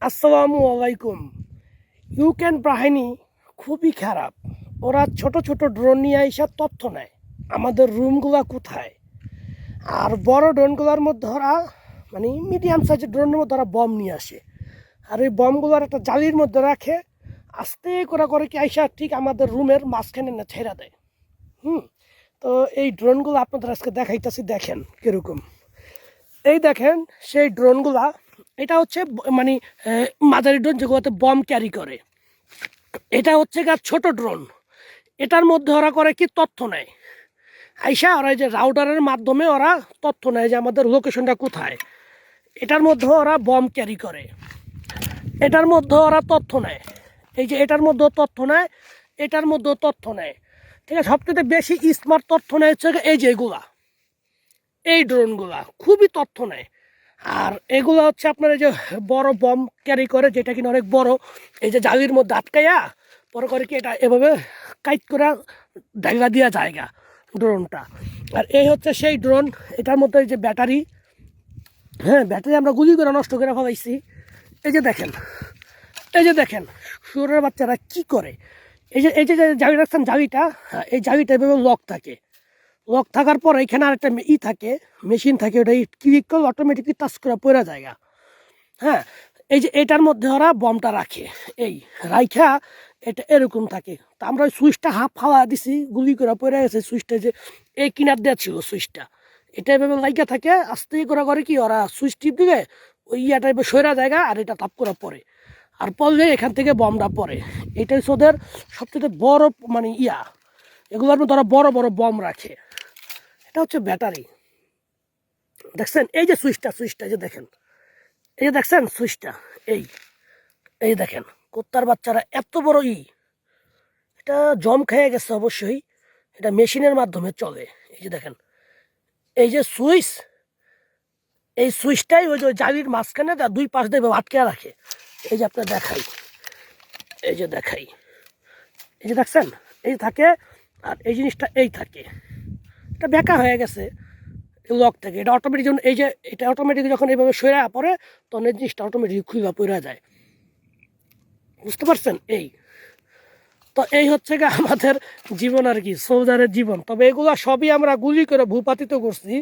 আসসালামু আলাইকুম। ইউক্রেন বাহিনী খুবই খারাপ। ওরা ছোট ছোট ড্রোন নিয়ে এসে তথ্য নেয় আমাদের রুমগুলা কোথায়। আর বড় ড্রোনগুলোর মধ্যে ওরা মিডিয়াম সাইজের ড্রোনের মধ্যে ওরা বম নিয়ে আসে। আর এই বমগুলোর একটা জালির মধ্যে রাখে, আস্তে করে কি আইসা ঠিক আমাদের রুমের মাঝখানে না ছেড়ে দেয়। হুম তো এই ড্রোনগুলো আপনাদের আজকে দেখাইতেছি, দেখেন কীরকম। এই দেখেন সেই ড্রোনগুলা, এটা হচ্ছে মাঝারি ড্রোন যেগুলোতে বম ক্যারি করে। এটা হচ্ছে ছোট ড্রোন। এটার মধ্যে ওরা করে কি তথ্য নেয়, আইসা ওরা এই যে রাউটারের মাধ্যমে ওরা তথ্য নেয় যে আমাদের লোকেশনটা কোথায়। এটার মধ্যে ওরা বম ক্যারি করে, এটার মধ্যে ওরা তথ্য নেয়, এই যে এটার মধ্যেও তথ্য নেয়, এটার মধ্যেও তথ্য নেয়। ঠিক আছে, সবচেয়ে বেশি স্মার্ট তথ্য নেয় হচ্ছে এই যে এগুলা, এই ড্রোনগুলা খুবই তথ্য নেয়। আর এগুলো হচ্ছে আপনার এই যে বড় বম ক্যারি করে, যেটা কিনা অনেক বড়। এই যে জালির মধ্যে আটকাইয়া পরে করে কি এটা এভাবে কাইট করে ঢাকা দেওয়া জায়গা ড্রোনটা। আর এই হচ্ছে সেই ড্রোন। এটার মধ্যে এই যে ব্যাটারি, হ্যাঁ ব্যাটারি আমরা গুলি করে নষ্ট করে ফেলাইছি। এই যে দেখেন, এই যে দেখেন শুয়োরের বাচ্চারা কি করে। এই যে জালি রাখছেন, জালিটা, হ্যাঁ এই জালিটা এভাবে লক থাকে। লক থাকার পর এখানে আরেকটা থাকে, মেশিন থাকে, ওটা ক্লিক করলে অটোমেটিকলি টাচ করে পড়া জায়গা। হ্যাঁ, এই যে এটার মধ্যে ওরা বমটা রাখে, এই রাইখা এটা এরকম থাকে। তা আমরা ওই সুইচটা হাফ হাওয়া দিছি, গুলি করে পড়ে গেছে সুইচটা, যে এই কিনার দেওয়া ছিল সুইচটা, এটা এভাবে লাইকা থাকে। আস্তে করে কি ওরা সুইচ টিপ দিলে ওই ইয়াটা এবার সরা জায়গা, আর এটা তাপ করে পড়ে, আর পড়লে এখান থেকে বমটা পড়ে। এটাই হচ্ছে ওদের সবচেয়ে বড় ইয়া। এগুলোর মধ্যে ওরা বড় বড় বম রাখে। এটা হচ্ছে ব্যাটারি। দেখছেন এই যে সুইচটা যে দেখেন, এই যে দেখছেন সুইচটা, এই এই দেখেন কুত্তার বাচ্চারা এত বড় এটা জম খেয়ে গেছে অবশ্যই। এটা মেশিনের মাধ্যমে চলে। এই যে দেখেন, এই যে সুইচ, এই সুইচটাই ওই যে জালির মাঝখানে দুই পাশ দিয়ে আটকে রাখে। এই যে আপনার দেখাই, এই যে দেখাই, এই যে দেখছেন এই থাকে, আর এই জিনিসটা এই থাকে। এটা বেঁকা হয়ে গেছে লক থেকে। এটা অটোমেটিক যখন এই যে এটা অটোমেটিক যখন এইভাবে সরে পড়ে, তখন এই জিনিসটা অটোমেটিক খুইবা পড়ে যায়। বুঝতে পারছেন? তো এই হচ্ছে আমাদের জীবন আর কি, সোলজারের জীবন। তবে এগুলো সবই আমরা গুলি করে ভূপাতিত করছি।